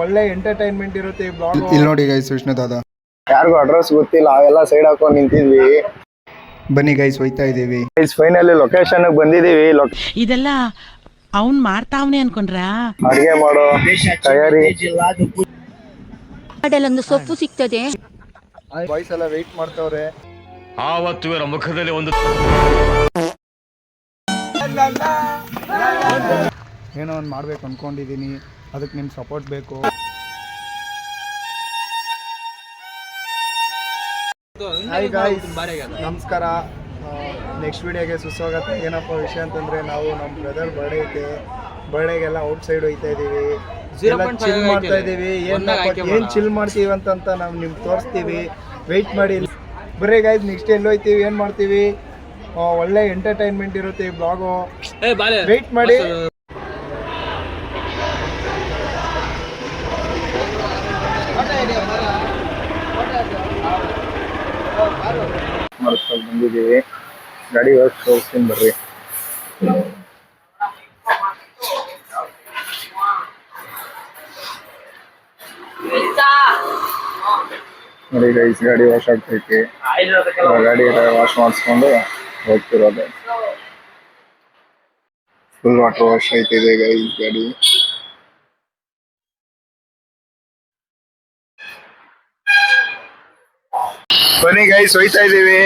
ಒಳ್ಳೆ ಎಂಟರ್ಟೈನ್ಮೆಂಟ್ ಇರುತ್ತೆ ಈ ಬ್ಲಾಗ್. ಇಲ್ಲಿ ನೋಡಿ ಗೈಸ್ ವಿಷ್ಣು ದಾದಾ ಯಾರಿಗೂ ಅಡ್ರೆಸ್ ಗೊತ್ತಿಲ್ಲ, ಅವೆಲ್ಲ ಸೈಡ್ ಹಾಕೊಂಡು ನಿಂತಿದ್ವಿ. ಬನ್ನಿ ಗೈಸ್ ಹೋಯ್ತಾ ಇದೀವಿ. ಗೈಸ್ ಫೈನಲಿ ಲೊಕೇಶನ್ ಬಂದಿದೀವಿ. ಇದೆಲ್ಲ ಅವ್ನ್ ಮಾಡ್ತಾವ್ನೆ ಅನ್ಕೊಂಡ್ರ. ಅಡಿಗೆ ಮಾಡೋ ತಯಾರಿ. ಒಂದು ಸೊಪ್ಪು ಸಿಗ್ತದೆ. ಬಾಯ್ಸ್ ಎಲ್ಲ ವೆಯ್ಟ್ ಮಾಡ್ತವ್ರೆ. ಆವತ್ತು ಇವರ ಮುಖದಲ್ಲಿ ಒಂದು ಏನೋ ಒಂದು ಮಾಡ್ಬೇಕು ಅನ್ಕೊಂಡಿದೀನಿ, ಅದಕ್ಕೆ ನಿಮ್ ಸಪೋರ್ಟ್ ಬೇಕು. ಹಾಯ್ ಗಾಯ್ಸ್, ನಮಸ್ಕಾರ. ನೆಕ್ಸ್ಟ್ ವಿಡಿಯೋಗೆ ಸುಸ್ವಾಗತ. ಏನಪ್ಪ ವಿಷಯ ಅಂತಂದ್ರೆ, ನಾವು ನಮ್ಮ ಬ್ರದರ್ ಬರ್ಡೇ ಐತೆ, ಬರ್ಡೇಗೆಲ್ಲ ಔಟ್ ಸೈಡ್ ಹೋಯ್ತಾ ಇದೀವಿ, ಚಿಲ್ ಮಾಡ್ತಾ ಇದೀವಿ. ಏನ್ ಚಿಲ್ ಮಾಡ್ತೀವಿ ಅಂತ ನಾವು ನಿಮ್ಗೆ ತೋರಿಸ್ತೀವಿ, ವೆಯ್ಟ್ ಮಾಡಿ. ಬರ್ರಿ ಗಾಯ್ಸ್, ನೆಕ್ಸ್ಟ್ ಎಲ್ಲಿ ಹೋಯ್ತೀವಿ, ಏನ್ ಮಾಡ್ತೀವಿ, ಒಳ್ಳೆ ಎಂಟರ್ಟೈನ್ಮೆಂಟ್ ಇರುತ್ತೆ ಈ ಬ್ಲಾಗು, ವೆಯ್ಟ್ ಮಾಡಿ. ಬಂದಿದ್ದೀವಿ, ಗಾಡಿ ವರ್ಕ್ ತೋರಿಸ್ತೀನಿ ಬರ್ರಿ. ನೋಡಿ ಗೈಸ್, ಗಾಡಿ ವಾಶ್ ಆಗ್ತೈತಿ. ಗಾಡಿ ವಾಶ್ ಮಾಡಿಸ್ಕೊಂಡು ಹೋಗ್ತಿರೋದು. ಫುಲ್ ವಾಟರ್ ವಾಶ್ ಆಯ್ತಿದೆ ಗೈಸ್ ಗಾಡಿ. ಬನ್ನಿ ಗೈಸ್, ಹೋಯ್ತಾ ಇದೀವಿ.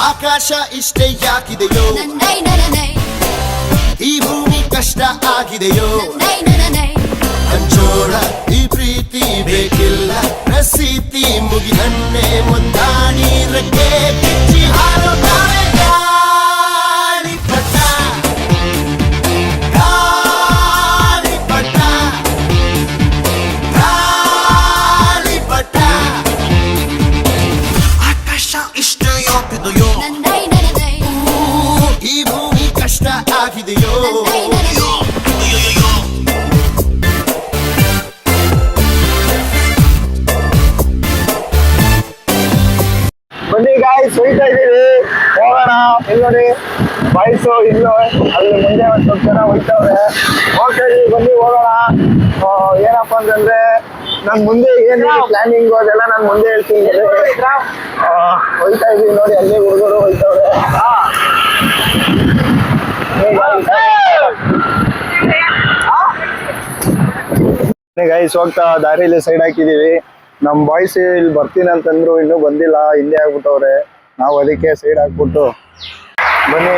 ಆಕಾಶ ಇಷ್ಟೇ ಯಾಕಿದೆಯೋ, ಈ ಭೂಮಿ ಕಷ್ಟ ಆಗಿದೆಯೋ, ಹಂಚೋಳ ಈ ಪ್ರೀತಿ ಬೇಕಿಲ್ಲ, ಪ್ರಸೀತಿ ಮುಗಿದನ್ನೇ ಮುಂದಾಡಿ ರೆಕ್ಕೆ ಕಿಚ್ಚಿ ಹಾರುತ್ತಾರೆ ಗಾಳಿಪಟ, ಗಾಳಿಪಟ, ಗಾಳಿಪಟ. ಆಕಾಶ ಇಷ್ಟೇ ಯಾಕಿದೆಯೋ, ಈ ಭೂಮಿ ಕಷ್ಟ ಆಗಿದೆಯೋ. ಬನ್ನಿ ಗಾಯ್ಸ್, ಹೋಯ್ತಾ ಇದೀವಿ, ಹೋಗೋಣ. ಇಲ್ಲಿ ನೋಡಿ ಬಾಯ್ಸು ಇಲ್ಲೋ ಅಲ್ಲಿ ಮುಂದೆ ಒಂದು ಸ್ವಲ್ಪ ಜನ ಹೋಯ್ತವ್ರೆ. ಹೋಗ್ತಾ ಇದೀವಿ, ಬನ್ನಿ ಹೋಗೋಣ. ಏನಪ್ಪ ಅಂತಂದ್ರೆ, ನಾನು ಮುಂದೆ ಏನು ಪ್ಲಾನಿಂಗ್ ಅದೆಲ್ಲ ನಾನು ಮುಂದೆ ಹೇಳ್ತೀನಿ. ಹೋಯ್ತಾ ಇದೀವಿ ನೋಡಿ, ಅಲ್ಲಿ ಹುಡುಗರು ಹೋಯ್ತವ್ರೆ. ಗೈಸ್, ಹೋಗ್ತಾ ದಾರಿಲಿ ಸೈಡ್ ಹಾಕಿದೀವಿ. ನಮ್ಮ ಬಾಯ್ಸ್ ಇಲ್ಲಿ ಬರ್ತೀನಿ ಅಂತಂದ್ರು, ಇನ್ನೂ ಬಂದಿಲ್ಲ, ಹಿಂದೆ ಆಗ್ಬಿಟ್ಟವ್ರೆ. ನಾವು ಅದಕ್ಕೆ ಸೈಡ್ ಹಾಕ್ಬಿಟ್ಟು ಬನ್ನಿ.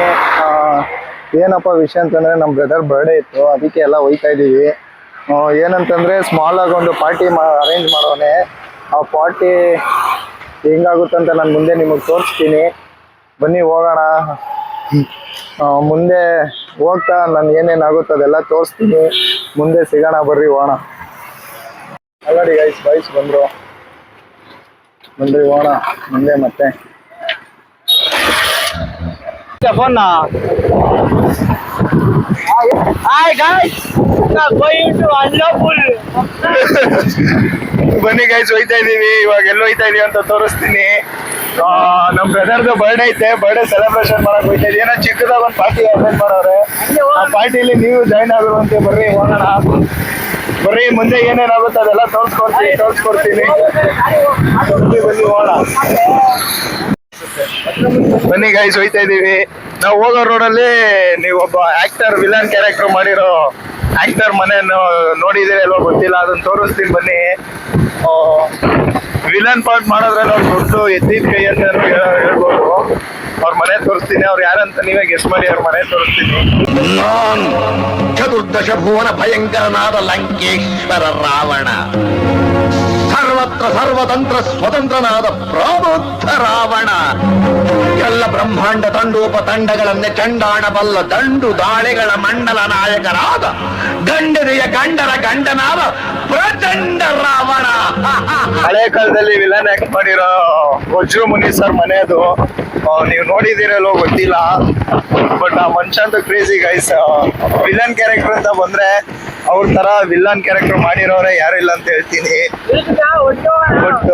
ಏನಪ್ಪ ವಿಷಯ ಅಂತಂದ್ರೆ, ನಮ್ಮ ಬ್ರದರ್ ಬರ್ಡೇ ಇತ್ತು, ಅದಕ್ಕೆ ಎಲ್ಲ ಹೋಯ್ತಾ ಇದ್ದೀವಿ. ಏನಂತಂದ್ರೆ, ಸ್ಮಾಲ್ ಆಗಿ ಒಂದು ಪಾರ್ಟಿ ಅರೇಂಜ್ ಮಾಡೋನೆ. ಆ ಪಾರ್ಟಿ ಹೆಂಗಾಗುತ್ತಂತ ನಾನು ಮುಂದೆ ನಿಮಗೆ ತೋರಿಸ್ತೀನಿ. ಬನ್ನಿ ಹೋಗೋಣ. ಮುಂದೆ ಹೋಗ್ತಾ ನಾನು ಏನೇನಾಗುತ್ತೆ ಅದೆಲ್ಲ ತೋರಿಸ್ತೀನಿ. ಮುಂದೆ ಸಿಗೋಣ, ಬರ್ರಿ ಹೋಗೋಣ. ಅಲ್ಲಡಿ ಗೈಸ್, ಬಾಯ್ಸ್ ಬಂದ್ರು, ಬನ್ರಿ ಹೋಗೋಣ ಮುಂದೆ. ಮತ್ತೆ ಬನ್ನಿ ಗೈಸ್, ಹೋಯ್ತಾ ಇದೀವಿ. ಇವಾಗ ಎಲ್ಲಿ ಹೋಯ್ತಾ ಇದೀವಿ ಅಂತ ತೋರಿಸ್ತೀನಿ. ನಮ್ ಬ್ರದರ್ದು ಬರ್ಡೇ ಐತೆ, ಬರ್ಡೇ ಸೆಲೆಬ್ರೇಷನ್ ಮಾಡಕ್ ಹೋಯ್ತಾ ಇದೀವಿ. ಏನೋ ಚಿಕ್ಕದಾಗ ಒಂದು ಪಾರ್ಟಿ ಅರೇಂಜ್ ಮಾಡೋರೆ. ಆ ಪಾರ್ಟಿಲಿ ನೀವು ಜಾಯ್ನ್ ಆಗಿರುವಂತೆ, ಬರ್ರಿ ಹೋಗೋಣ. ಬರ್ರಿ, ಮುಂದೆ ಏನೇನಾಗುತ್ತೆ ಅದೆಲ್ಲ ತೋರಿಸ್ಕೊಡ್ತೀನಿ. ಬನ್ನಿ ಹೋಗೋಣ. ಬನ್ನಿ ಗೈಸ್, ಹೋಯ್ತಾ ಇದೀವಿ. ನಾವು ಹೋಗೋ ರೋಡಲ್ಲಿ ನೀವು ಒಬ್ಬ ಆಕ್ಟರ್, ವಿಲನ್ ಕ್ಯಾರೆಕ್ಟರ್ ಮಾಡಿರೋ ಆಕ್ಟರ್ ಮನೆಯನ್ನು ನೋಡಿದಿರಿ ಅಲ್ವಾ, ಗೊತ್ತಿಲ್ಲ, ಅದನ್ನ ತೋರಿಸ್ತೀನಿ ಬನ್ನಿ. ವಿಲನ್ ಪಾರ್ಟ್ ಮಾಡೋದ್ರಲ್ಲಿ ಅವ್ರು ದೊಡ್ಡ ಎತ್ತಿದ ಕೈ ಅಂತ ಹೇಳ್ಬೋದು. ಅವ್ರ ಮನೆ ತೋರಿಸ್ತೀನಿ. ಅವ್ರು ಯಾರಂತ ನೀವೇ ಗೆಸ್ ಮಾಡಿ, ಅವ್ರ ಮನೆ ತೋರಿಸ್ತೀನಿ. ನಾನು ಚತುರ್ದಶ ಭುವನ ಭಯಂಕರನಾದ ಲಂಕೇಶ್ವರ ರಾವಣ, ಸರ್ವತ್ರ ಸರ್ವತಂತ್ರ ಸ್ವತಂತ್ರನಾದ ಪ್ರಬುದ್ಧ ರಾವಣ, ಎಲ್ಲ ಬ್ರಹ್ಮಾಂಡ ತಂಡೋಪತಂಡಗಳನ್ನೇ ಚಂಡಾಡಬಲ್ಲ ದಂಡು ದಾಳಿಗಳ ಮಂಡಲ ನಾಯಕರಾದ ಗಂಡನೆಯ ಗಂಡರ ಗಂಡನಾದ ಪ್ರಚಂಡ ರಾವಣ. ಹಳೆ ಕಾಲದಲ್ಲಿ ವಿಲನ್ ಆಕ್ಟ್ ಮಾಡಿರೋ ವಜ್ರು ಮುನಿ ಸರ್ ಮನೆ ಅದು. ನೀವು ನೋಡಿದಿರಲ್ಲೋ ಗೊತ್ತಿಲ್ಲ, ಬಟ್ ಆ ಮನುಷ್ಯ ಅಂತ ಕ್ರೇಜಿ ಗೈಸ್. ವಿಲನ್ ಕ್ಯಾರೆಕ್ಟರ್ ಅಂತ ಬಂದ್ರೆ ಅವ್ರ ತರ ವಿಲನ್ ಕ್ಯಾರೆಕ್ಟರ್ ಮಾಡಿರೋರೆ ಯಾರು ಇಲ್ಲ ಅಂತ ಹೇಳ್ತೀನಿ. ಬಟ್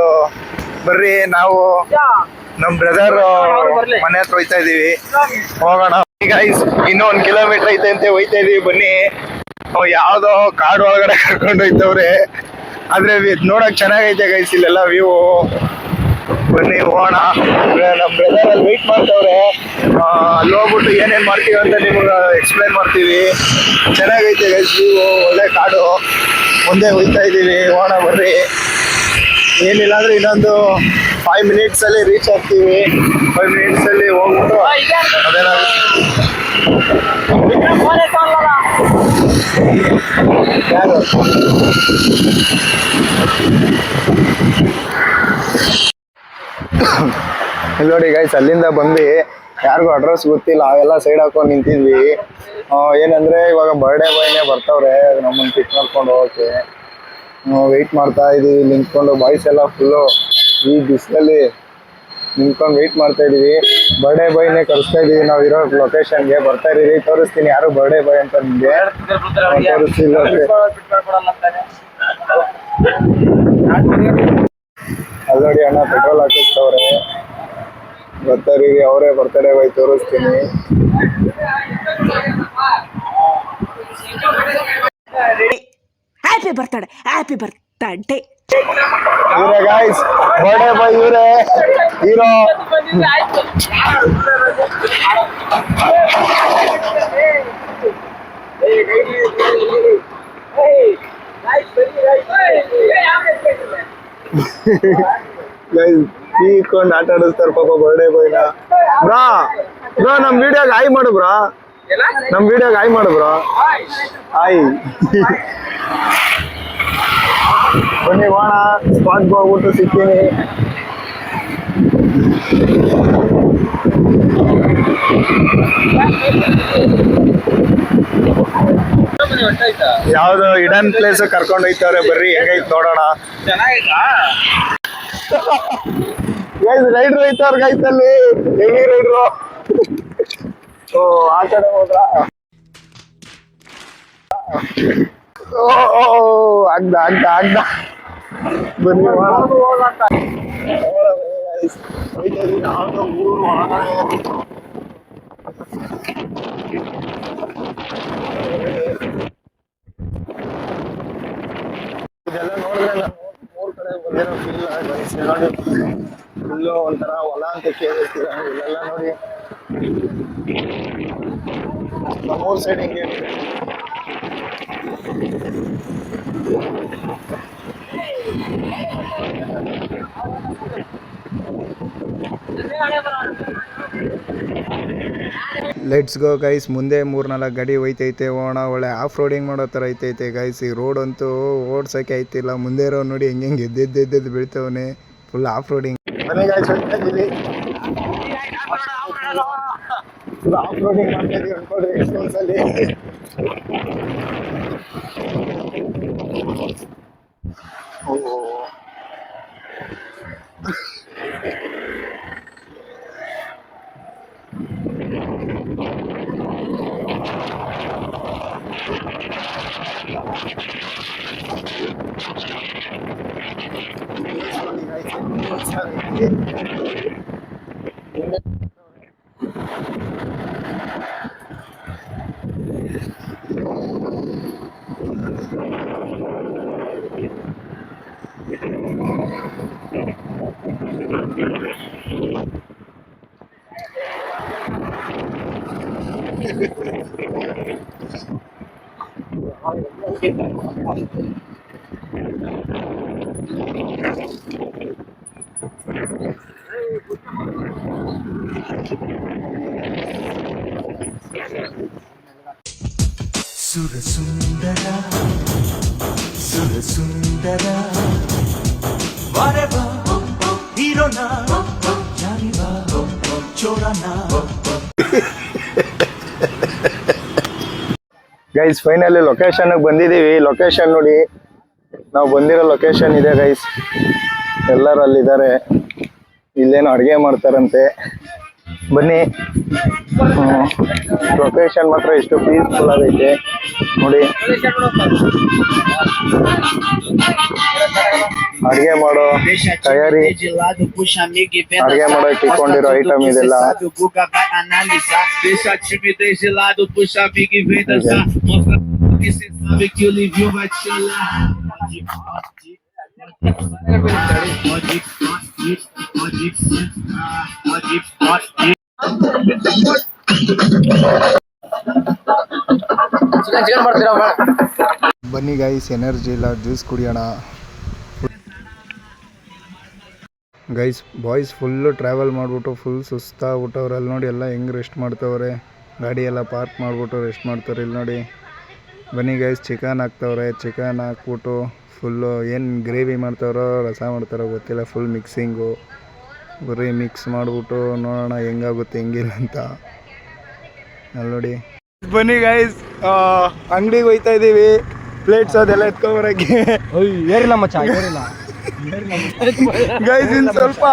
ಬರ್ರಿ ನಾವು ನಮ್ ಬ್ರದರ್ ಮನೆ ಹತ್ರ ಹೋಯ್ತಾ ಇದೀವಿ, ಹೋಗೋಣ ಗೈಸ್. ಇನ್ನೂ 1 ಕಿಲೋಮೀಟರ್ ಐತೆ ಅಂತ ಹೋಯ್ತಾ ಇದೀವಿ. ಬನ್ನಿ, ಯಾವ್ದೋ ಕಾಡು ಒಳಗಡೆ ಕರ್ಕೊಂಡು ಹೋಯ್ತವ್ರೆ, ಆದ್ರೆ ನೋಡಕ್ ಚೆನ್ನಾಗೈತೆ ಗೈಸ್ ಇಲ್ಲೆಲ್ಲ ವ್ಯೂ. ಬನ್ನಿ ಹೋಗೋಣ. ನಮ್ ಬ್ರದರ್ ಅಲ್ಲಿ ವೆಯ್ಟ್ ಮಾಡ್ತವ್ರೆ, ಅಲ್ಲಿ ಹೋಗ್ಬಿಟ್ಟು ಏನೇನ್ ಮಾಡ್ತೀವಿ ಅಂತ ನಿಮ್ಗೆ ಎಕ್ಸ್ಪ್ಲೈನ್ ಮಾಡ್ತೀವಿ. ಚೆನ್ನಾಗೈತೆ ಗೈಸ್ ವ್ಯೂ, ಒಳ್ಳೆ ಕಾಡು. ಮುಂದೆ ಹೋಯ್ತಾ ಇದೀವಿ, ಹೋಗೋಣ ಬರ್ರಿ. ಏನಿಲ್ಲ ಅಂದ್ರೆ ಇನ್ನೊಂದು 5 ಮಿನಿಟ್ಸ್ ಅಲ್ಲಿ ರೀಚ್ ಆಗ್ತೀವಿ. 5 ಮಿನಿಟ್ಸ್ ಅಲ್ಲಿ ಹೋಗ್ಬಿಟ್ಟು ಯಾರು ಇಲ್ಲಿ ನೋಡಿ ಗೈಸ್, ಅಲ್ಲಿಂದ ಬಂದು ಯಾರಿಗೂ ಅಡ್ರೆಸ್ ಗೊತ್ತಿಲ್ಲ, ಅವೆಲ್ಲ ಸೈಡ್ ಹಾಕೊಂಡು ನಿಂತಿದ್ವಿ. ಏನಂದ್ರೆ ಇವಾಗ ಬರ್ಡೇ ಬಾಯ್ನೇ ಬರ್ತಾವ್ರೆ ನಮ್ಮನ್ನ ಪಿಕ್ ಮಾಡ್ಕೊಂಡು ಹೋಗಕ್ಕೆ. ವೆಯ್ಟ್ ಮಾಡ್ತಾ ಇದೀವಿ ನಿಂತ್ಕೊಂಡು. ಬಾಯ್ಸ್ ಎಲ್ಲ ಫುಲ್ಲು ಈ ಬಿಸಿಲಲ್ಲಿ ನಿಂತ್ಕೊಂಡು ವೆಯ್ಟ್ ಮಾಡ್ತಾ ಇದೀವಿ. ಬರ್ಡೇ ಬಾಯ್ನೇ ಕರೆಸ್ತಾ ಇದೀವಿ ನಾವು ಇರೋ ಲೊಕೇಶನ್ಗೆ. ಬರ್ತಾ ಇದೀವಿ, ತೋರಿಸ್ತೀನಿ ಯಾರು ಬರ್ಡೇ ಬಾಯ್ ಅಂತ ನಿಮ್ಗೆ ತೋರಿಸ್ತಿಲ್ಲ. ಅಲ್ಲೋಡಿ ಅಣ್ಣ ಪೆಟ್ರೋಲ್ ಹಾಕಿಸ್ತವ್ರೆ, ಬರ್ತಾರೀ, ಅವರೇ ಬರ್ತಡೇ ಬಾಯ್ ತೋರಿಸ್ತೀನಿ. Happy birthday, happy birthday. ಇವರೇ ಗಾಯ್ಸ್, ಬರ್ಡೇ ಬಾಯ್ ಇವರೇ, ಹೀರೋ. ಇಟ್ಕೊಂಡು ಆಟ ಆಡಿಸ್ತಾರ ಪಾಪ ಬರ್ಡೇ ಬಾಯ್ನ. ಬ್ರಾ ಬ್ರಾ ನಮ್ ವಿಡಿಯೋಗೆ ಆಯ್ ಮಾಡು ಬ್ರಾ, ನಮ್ ವಿಡಿಯೋಗೆ ಆಯ್ ಮಾಡು ಬ್ರಾ, ಆಯ್. ಬನ್ನಿ ಹೋಣ, ಸ್ಪಾಟ್ಗೆ ಹೋಗ್ಬಿಟ್ಟು ಸಿಗ್ತೀನಿ. ಯಾವ್ದು ಹಿಡನ್ ಪ್ಲೇಸ್ ಕರ್ಕೊಂಡು ಹೋಯ್ತವ್ರೆ, ಬರ್ರಿ ಹೆಂಗೈತ್ ನೋಡೋಣ. ರೈಡ್ರು ಹೋಯ್ತವ್ರ ಗೈಸಲ್ಲಿ, ಹೆವಿ ರೈಡ್ರು. ಓ ಆ ಕಡೆ ಹೋದ್ರ ಆಗ್ದ ಆಗ್ದ ಆಗ್ದ. ಬನ್ನಿ ಇದೆಲ್ಲ ನೋಡಿದ್ರೆ ನಾನು ಊರ್ ಕಡೆ ಬಂದಿರೋ ಫೀಲ್ ನೋಡಿ. ಫುಲ್ಲು ಒಂಥರ ಹೊಲ ಅಂತ ಕೇಳಿರ್ತೀರ ಇಲ್ಲೆಲ್ಲ ನೋಡಿ. ನಮ್ಮೂರ್ ಸೈಡ್ ಹಿಂಗೆ ಲೆಟ್ಸ್ ಗೋ ಗೈಸ್. ಮುಂದೆ 3-4 ಗಾಡಿ ಹೋಯ್ತೈತೆ, ಹೋಗೋಣ. ಒಳ್ಳೆ ಆಫ್ ರೋಡಿಂಗ್ ಮಾಡೋ ಥರ ಐತೈತೆ ಗೈಸ್. ಈ ರೋಡ್ ಅಂತೂ ಓಡ್ಸೋಕೆ ಐತಿಲ್ಲ. ಮುಂದೆ ಇರೋ ನೋಡಿ ಹೆಂಗೆ ಎದ್ದೆದ್ದು ಬೀಳ್ತವನೆ. Full off roading. ಬನ್ನಿ ಗೈಸ್, ಫುಲ್ ಆಫ್ ರೋಡಿಂಗ್ ಮಾಡ್ತಾ ಇದೀವಿ ಅನ್ಕೊಳ್ರಿ ಎಕ್ಸ್ಪೆನ್ಸಲ್ಲಿ. ಸುರಸುಂದರ ಸುರಸುಂದರ ವಾರೆವಾ ಹೀರೋನ ಜಾರಿವಾ ಚೋರನ. ಗೈಸ್ ಫೈನಲಿ ಲೊಕೇಶನ್ ಬಂದಿದೀವಿ. ಲೊಕೇಶನ್ ನೋಡಿ ನಾವು ಬಂದಿರೋ ಲೊಕೇಶನ್ ಇದೆ ಗೈಸ್, ಎಲ್ಲರೂ ಅಲ್ಲಿದ್ದಾರೆ. ಇಲ್ಲೇನೋ ಅಡುಗೆ ಮಾಡ್ತಾರಂತೆ, ಬನ್ನಿ. ಲೊಕೇಶನ್ ಮಾತ್ರ ಎಷ್ಟು ಪೀಸ್ಫುಲ್ ಆಗೈತೆ ನೋಡಿ. ಅಡುಗೆ ಮಾಡೋ ತಯಾರಿ, ಅಡುಗೆ ಮಾಡೋಕೆ ಇಟ್ಕೊಂಡಿರೋ ಐಟಮ್ ಇದೆಲ್ಲ. ಬನ್ನಿ ಗೈಸ್, ಎನರ್ಜಿ ಇಲ್ಲ, ಜ್ಯೂಸ್ ಕುಡಿಯೋಣ. ಗೈಸ್ ಬಾಯ್ಸ್ ಫುಲ್ಲು ಟ್ರಾವೆಲ್ ಮಾಡಿಬಿಟ್ಟು ಫುಲ್ ಸುಸ್ತಾಗ್ಬಿಟ್ಟವ್ರೆ. ಅಲ್ಲಿ ನೋಡಿ ಎಲ್ಲ ಹೆಂಗೆ ರೆಸ್ಟ್ ಮಾಡ್ತವ್ರೆ, ಗಾಡಿ ಎಲ್ಲ ಪಾರ್ಕ್ ಮಾಡಿಬಿಟ್ಟು ರೆಸ್ಟ್ ಮಾಡ್ತಾರೆ. ಇಲ್ಲಿ ನೋಡಿ ಬನ್ನಿ ಗೈಸ್, ಚಿಕನ್ ಹಾಕ್ತವ್ರೆ. ಚಿಕನ್ ಹಾಕ್ಬಿಟ್ಟು ಫುಲ್ಲು ಏನು ಗ್ರೇವಿ ಮಾಡ್ತಾರೋ ರಸ ಮಾಡ್ತಾರೋ ಗೊತ್ತಿಲ್ಲ, ಫುಲ್ ಮಿಕ್ಸಿಂಗು. ಬರೀ ಮಿಕ್ಸ್ ಮಾಡಿಬಿಟ್ಟು ನೋಡೋಣ ಹೆಂಗಾಗುತ್ತೆ ಹೆಂಗಿಲ್ಲ ಅಂತ. ಅಲ್ಲಿ ನೋಡಿ ಬನ್ನಿ ಗೈಸ್, ಅಂಗಡಿಗೆ ಹೋಯ್ತಾ ಇದ್ದೀವಿ. ಪ್ಲೇಟ್ಸ್ ಅದೆಲ್ಲ ಎತ್ಕೊಂಬರಕ್ಕೆ ಏರಿಲ್ಲ ಮಚ್ಚ, ಏರಿಲ್ಲ ಗೈಸ್. ಇನ್ನು ಸ್ವಲ್ಪ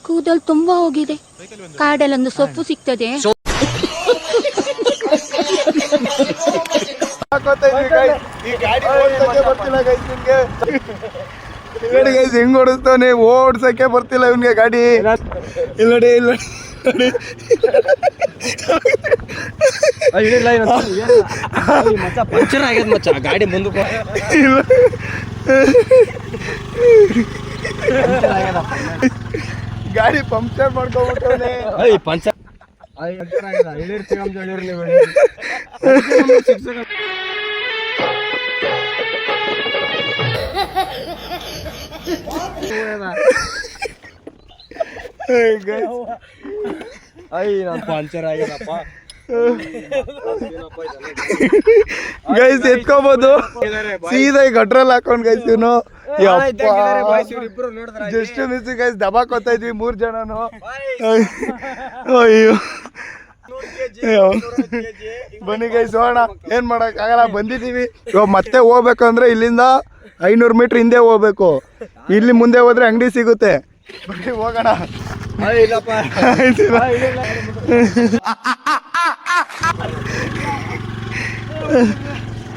ಕೂದಲು ತುಂಬಾ ಹೋಗಿದೆ, ಕಾಡಲ್ಲೊಂದು ಸೊಪ್ಪು ಸಿಗ್ತದೆ. ಹಾಕೋತಾ ಇದ್ವಿ ಗೈಸ್. ಈ ಗಾಡಿ ಓಡ್ಸಕ್ಕೆ ಬರ್ತಿಲ್ಲ ಗೈಸ್ ನಿಮ್ಗೆ. ನೋಡಿ ಗೈಸ್ ಹೆಂಗ್ ಓಡಿಸ್ತಾನೆ, ಓಡ್ಸಕ್ಕೆ ಬರ್ತಿಲ್ಲ ಇವನ್ಗೆ ಗಾಡಿ. ಇಲ್ಲ ನೋಡಿ, ಇಲ್ಲ ಪಂಚರ್ ಆಗ್ಯದ ಮಚ್ಚ, ಗಾಡಿ ಮುಂದಕ್ಕೆ ಗಾಡಿ ಪಂಕ್ಚರ್ ಮಾಡ್ಕೊಂಡ್ಬಿಟ್ಟವನೆ. ಪಂಚರ್ ಪಂಚರ್ ಆಗ್ಯದಪ್ಪ ಗೈಸ್. ಎತ್ಕೋಬಹುದು ಸೀದಾ ಗಟ್ರಲ್ಲಿ ಹಾಕೊಂಡ್ ಗೈಸ್. ಇವನು ಜಸ್ಟ್ ಮಿಸ್ ಗೈಸ್, ದಬಾಕೋತಾ ಇದ್ವಿ 3 ಜನನು. ಅಯ್ಯೋ ಬನ್ನಿ ಗೈಸ್ ಹೋಗೋಣ, ಏನ್ ಮಾಡಕ್ ಆಗಲ್ಲ, ಬಂದಿದೀವಿ. ಇವಾಗ ಮತ್ತೆ ಹೋಗ್ಬೇಕಂದ್ರೆ ಇಲ್ಲಿಂದ 500 ಮೀಟರ್ ಹಿಂದೆ ಹೋಗ್ಬೇಕು. ಇಲ್ಲಿ ಮುಂದೆ ಹೋದ್ರೆ ಅಂಗಡಿ ಸಿಗುತ್ತೆ. ಬನ್ನಿ ಹೋಗೋಣ.